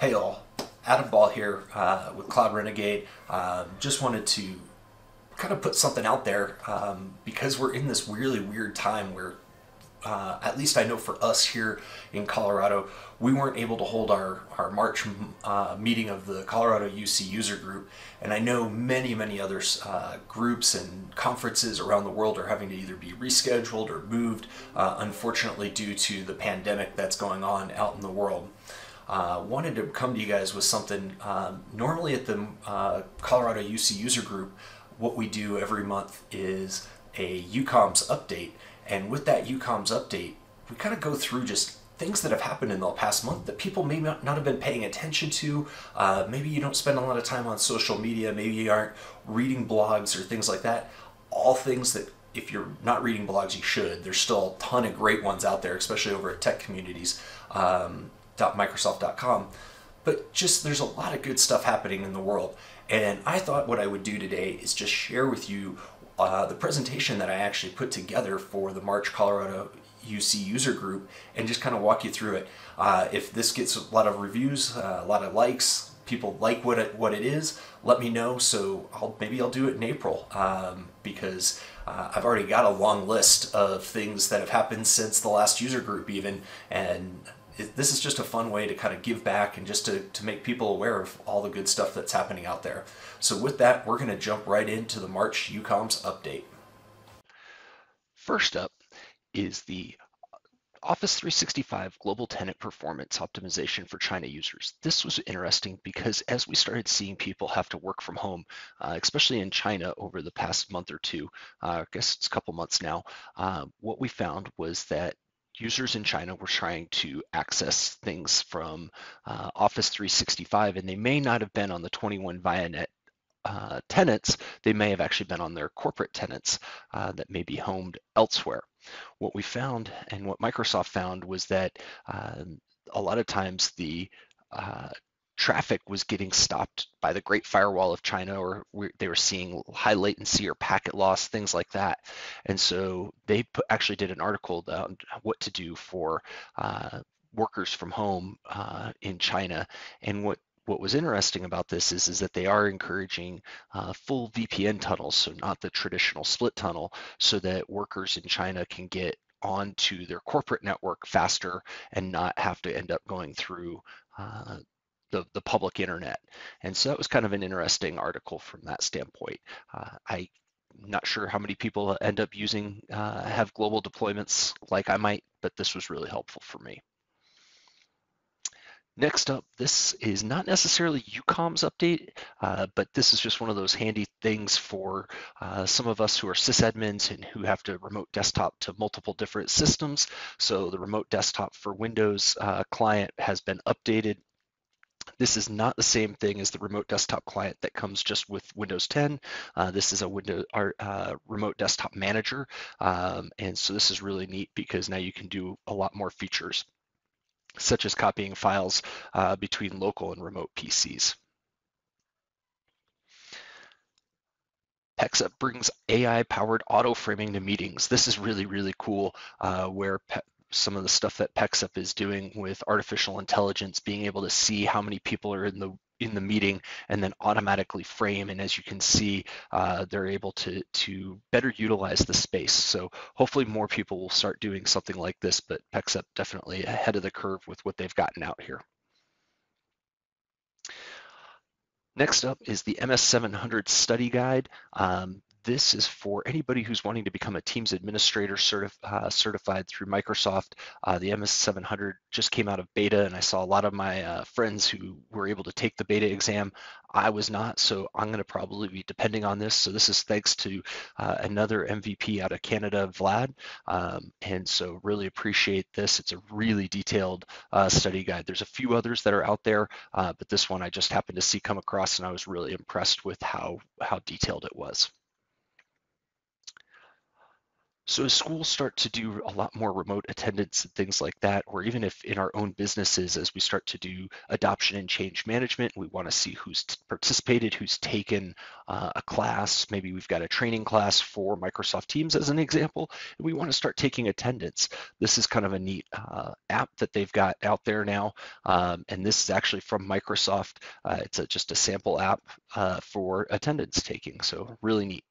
Hey all, Adam Ball here with Cloud Renegade. Just wanted to kind of put something out there because we're in this really weird time where, at least I know for us here in Colorado, we weren't able to hold our March meeting of the Colorado UC user group. And I know many other groups and conferences around the world are having to either be rescheduled or moved, unfortunately, due to the pandemic that's going on out in the world. Wanted to come to you guys with something. Normally at the Colorado UC user group, what we do every month is a UCOMS update. And with that UCOMS update, we kind of go through just things that have happened in the past month that people may not have been paying attention to. Maybe you don't spend a lot of time on social media. Maybe you aren't reading blogs or things like that. All things that if you're not reading blogs, you should. There's still a ton of great ones out there, especially over at tech communities. Microsoft.com, but just there's a lot of good stuff happening in the world. And I thought what I would do today is just share with you the presentation that I actually put together for the March Colorado UC user group and just kind of walk you through it. If this gets a lot of reviews, a lot of likes, people like what it is, let me know. So maybe I'll do it in April because I've already got a long list of things that have happened since the last user group even, and this is just a fun way to kind of give back and just to make people aware of all the good stuff that's happening out there. So with that, we're going to jump right into the March UCOMS update. First up is the Office 365 Global Tenant Performance Optimization for China users. This was interesting because as we started seeing people have to work from home, especially in China over the past month or two, I guess it's a couple months now, what we found was that users in China were trying to access things from Office 365, and they may not have been on the 21 ViaNet tenants. They may have actually been on their corporate tenants that may be homed elsewhere. What we found and what Microsoft found was that a lot of times the traffic was getting stopped by the Great Firewall of China, or they were seeing high latency or packet loss, things like that. And so they actually did an article on what to do for workers from home in China. And what was interesting about this is that they are encouraging full VPN tunnels, so not the traditional split tunnel, so that workers in China can get onto their corporate network faster and not have to end up going through the public internet. And so that was kind of an interesting article from that standpoint. I'm not sure how many people end up using, have global deployments like I might, but this was really helpful for me. Next up, this is not necessarily UCOMS update, but this is just one of those handy things for some of us who are sysadmins and who have to remote desktop to multiple different systems. So the remote desktop for Windows client has been updated. This is not the same thing as the remote desktop client that comes just with Windows 10. This is a remote desktop manager. And so this is really neat because now you can do a lot more features, such as copying files between local and remote PCs. PEXUP brings AI-powered auto framing to meetings. This is really cool, where some of the stuff that PEXUP is doing with artificial intelligence, being able to see how many people are in the meeting and then automatically frame. And as you can see, they're able to better utilize the space. So hopefully more people will start doing something like this, but PEXUP definitely ahead of the curve with what they've gotten out here. Next up is the MS700 study guide. This is for anybody who's wanting to become a Teams administrator certified through Microsoft. The MS700 just came out of beta, and I saw a lot of my friends who were able to take the beta exam. I was not, so I'm going to probably be depending on this. So this is thanks to another MVP out of Canada, Vlad, and so really appreciate this. It's a really detailed study guide. There's a few others that are out there, but this one I just happened to see come across, and I was really impressed with how detailed it was. So as schools start to do a lot more remote attendance and things like that, or even if in our own businesses, as we start to do adoption and change management, we want to see who's participated, who's taken a class. Maybe we've got a training class for Microsoft Teams as an example, and we want to start taking attendance. This is kind of a neat app that they've got out there now, and this is actually from Microsoft. It's just a sample app for attendance taking, so really neat.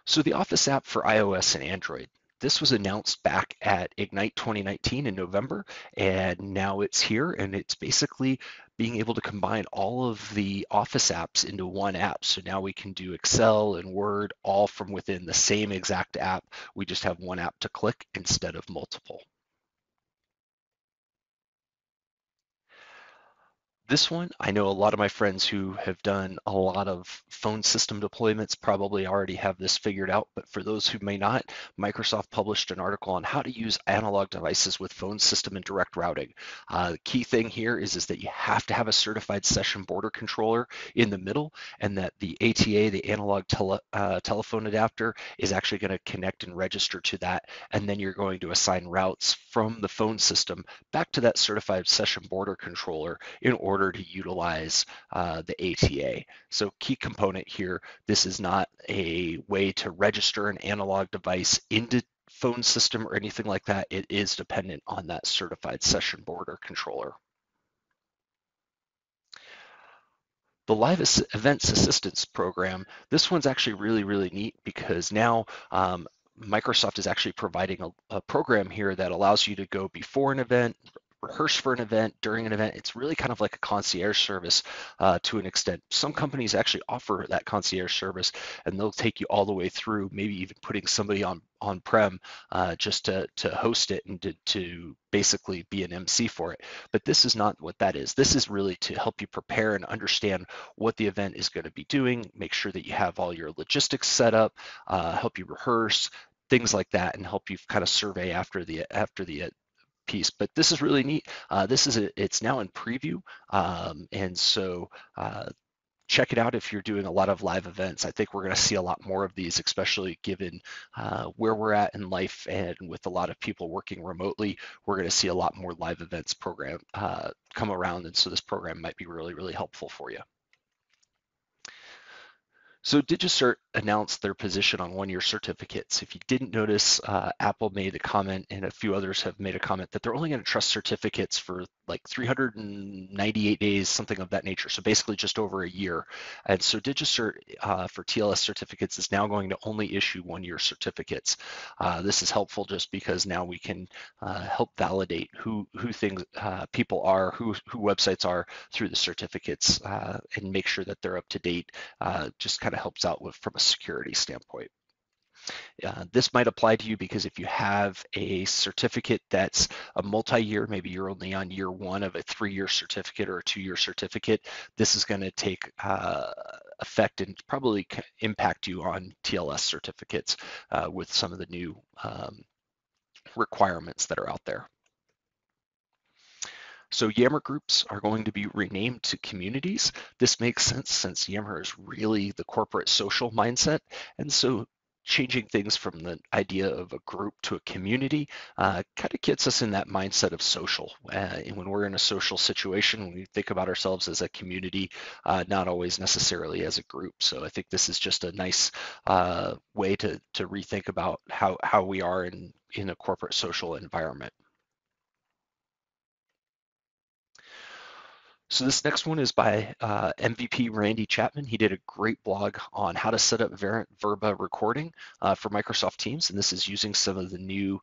So the Office app for iOS and Android, this was announced back at Ignite 2019 in November, and now it's here, and it's basically being able to combine all of the Office apps into one app. So now we can do Excel and Word all from within the same exact app. We just have one app to click instead of multiple. This one, I know a lot of my friends who have done a lot of phone system deployments probably already have this figured out, but for those who may not, Microsoft published an article on how to use analog devices with phone system and direct routing. The key thing here is that you have to have a certified session border controller in the middle, and that the ATA, the analog telephone adapter, is actually going to connect and register to that, and then you're going to assign routes from the phone system back to that certified session border controller in order to utilize the ATA. So key component here, this is not a way to register an analog device into phone system or anything like that. It is dependent on that certified session border controller. The Live Events Assistance Program, this one's actually really, really neat because now Microsoft is actually providing a program here that allows you to go before an event, rehearse for an event, during an event. It's really kind of like a concierge service to an extent. Some companies actually offer that concierge service, and they'll take you all the way through, maybe even putting somebody on-prem just to host it and to basically be an MC for it. But this is not what that is. This is really to help you prepare and understand what the event is going to be doing, make sure that you have all your logistics set up, help you rehearse, things like that, and help you kind of survey after the piece. But this is really neat. It's now in preview, and so check it out if you're doing a lot of live events. I think we're going to see a lot more of these, especially given where we're at in life, and with a lot of people working remotely, we're going to see a lot more live events program come around, and so this program might be really, really helpful for you. So DigiCert announced their position on one-year certificates. If you didn't notice, Apple made a comment, and a few others have made a comment, that they're only going to trust certificates for like 398 days, something of that nature. So basically just over a year. And so DigiCert for TLS certificates is now going to only issue one-year certificates. This is helpful just because now we can help validate who things people are, who websites are through the certificates, and make sure that they're up to date. Just kind of helps out from a security standpoint. This might apply to you because if you have a certificate that's a multi-year, maybe you're only on year one of a 3-year certificate or a 2-year certificate, this is going to take effect and probably impact you on TLS certificates with some of the new requirements that are out there. So Yammer groups are going to be renamed to communities. This makes sense since Yammer is really the corporate social mindset. And so changing things from the idea of a group to a community kind of gets us in that mindset of social. And when we're in a social situation, we think about ourselves as a community, not always necessarily as a group. So I think this is just a nice way to rethink about how we are in a corporate social environment. So this next one is by MVP Randy Chapman. He did a great blog on how to set up Verba recording for Microsoft Teams, and this is using some of the new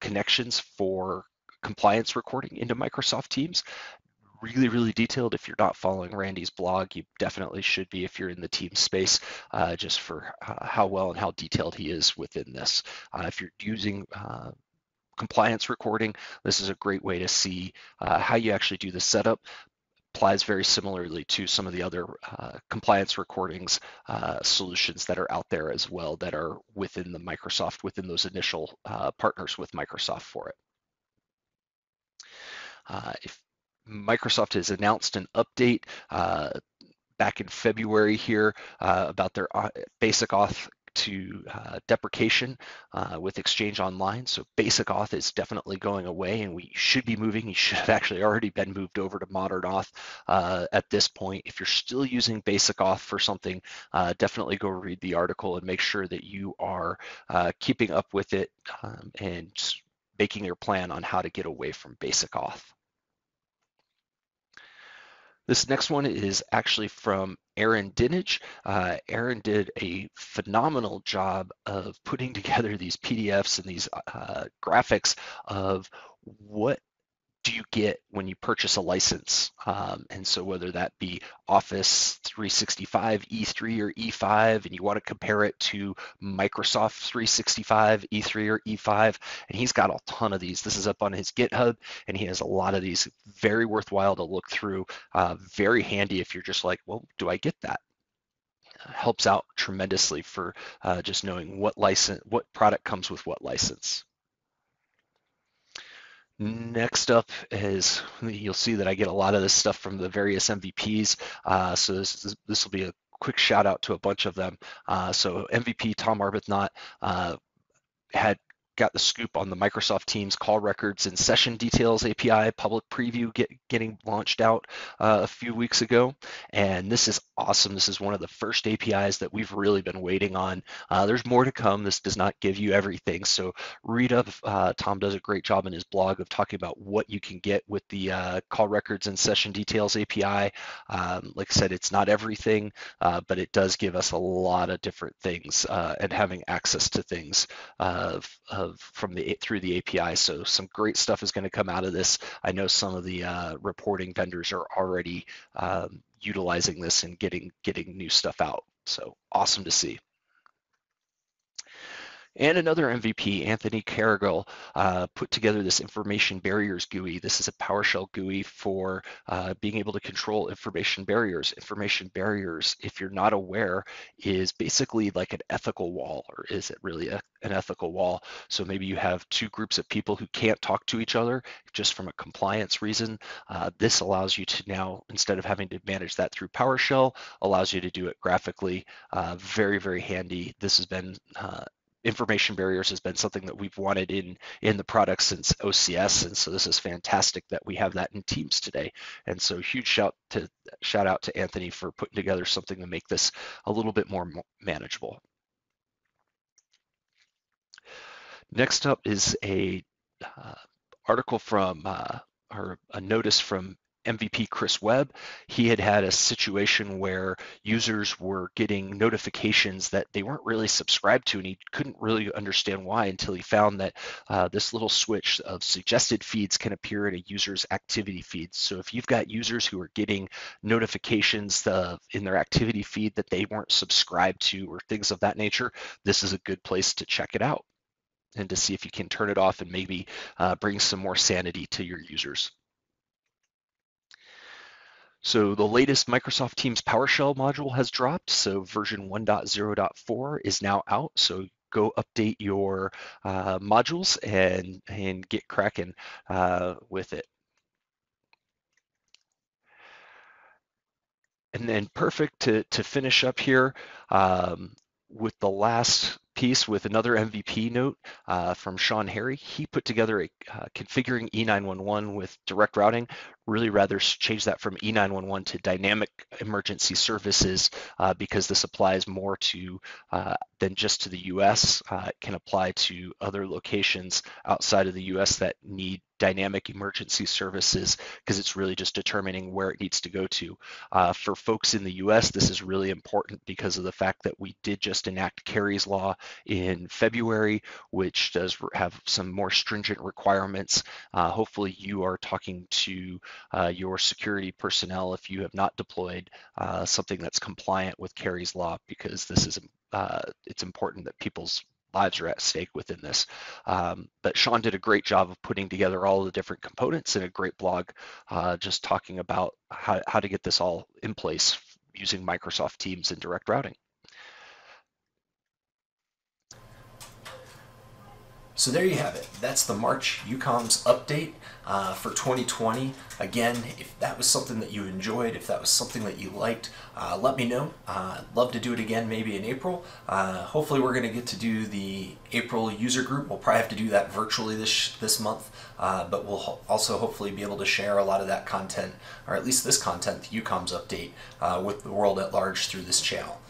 connections for compliance recording into Microsoft Teams. Really, really detailed. If you're not following Randy's blog, you definitely should be if you're in the Teams space, just for how well and how detailed he is within this. If you're using compliance recording, this is a great way to see how you actually do the setup. Applies very similarly to some of the other compliance recordings solutions that are out there as well, that are within the Microsoft, within those initial partners with Microsoft for it. If Microsoft has announced an update back in February here about their basic auth to deprecation with Exchange Online. So basic auth is definitely going away, and we should be moving. You should have actually already been moved over to modern auth at this point. If you're still using basic auth for something, definitely go read the article and make sure that you are keeping up with it and making your plan on how to get away from basic auth. This next one is actually from Aaron Dinage. Aaron did a phenomenal job of putting together these PDFs and these graphics of what do you get when you purchase a license. And so whether that be Office 365 E3 or E5, and you want to compare it to Microsoft 365 E3 or E5, and he's got a ton of these. This is up on his GitHub, and he has a lot of these. Very worthwhile to look through, very handy if you're just like, well, do I get that? Helps out tremendously for just knowing what product comes with what license. Next up is, you'll see that I get a lot of this stuff from the various MVPs. So this will be a quick shout out to a bunch of them. So MVP Tom Arbuthnot got the scoop on the Microsoft Teams call records and session details API public preview getting launched out a few weeks ago. And this is awesome. This is one of the first APIs that we've really been waiting on. There's more to come. This does not give you everything. So read up. Tom does a great job in his blog of talking about what you can get with the call records and session details API. Like I said, it's not everything, but it does give us a lot of different things and having access to things through the API. So some great stuff is going to come out of this. I know some of the reporting vendors are already utilizing this and getting new stuff out. So awesome to see. And another MVP, Anthony Caragol, put together this information barriers GUI. This is a PowerShell GUI for being able to control information barriers. Information barriers, if you're not aware, is basically like an ethical wall, or is it really an ethical wall? So maybe you have two groups of people who can't talk to each other just from a compliance reason. This allows you to now, instead of having to manage that through PowerShell, allows you to do it graphically. Very, very handy. This has been information barriers has been something that we've wanted in the product since OCS, and so this is fantastic that we have that in Teams today. And so huge shout out to Anthony for putting together something to make this a little bit more manageable. Next up is a article from or a notice from MVP Chris Webb. He had a situation where users were getting notifications that they weren't really subscribed to, and he couldn't really understand why until he found that this little switch of suggested feeds can appear in a user's activity feed. So if you've got users who are getting notifications in their activity feed that they weren't subscribed to or things of that nature, this is a good place to check it out and to see if you can turn it off and maybe bring some more sanity to your users. So the latest Microsoft Teams PowerShell module has dropped. So version 1.0.4 is now out. So go update your modules and get cracking with it. And then perfect to finish up here with the last piece with another MVP note from Shawn. He put together a configuring E911 with direct routing. Really rather change that from E911 to dynamic emergency services because this applies more to than just to the US. It can apply to other locations outside of the US that need dynamic emergency services because it's really just determining where it needs to go to. For folks in the US, this is really important because of the fact that we did just enact Carey's Law in February, which does have some more stringent requirements. Hopefully you are talking to your security personnel if you have not deployed something that's compliant with Carey's Law, because this is it's important that people's lives are at stake within this. But Shawn did a great job of putting together all the different components in a great blog, just talking about how to get this all in place using Microsoft Teams and direct routing. So there you have it. That's the March UCOMS update for 2020. Again, if that was something that you enjoyed, if that was something that you liked, let me know. I'd love to do it again maybe in April. Hopefully we're going to get to do the April user group. We'll probably have to do that virtually this month, but we'll also hopefully be able to share a lot of that content, or at least this content, the UCOMS update, with the world at large through this channel.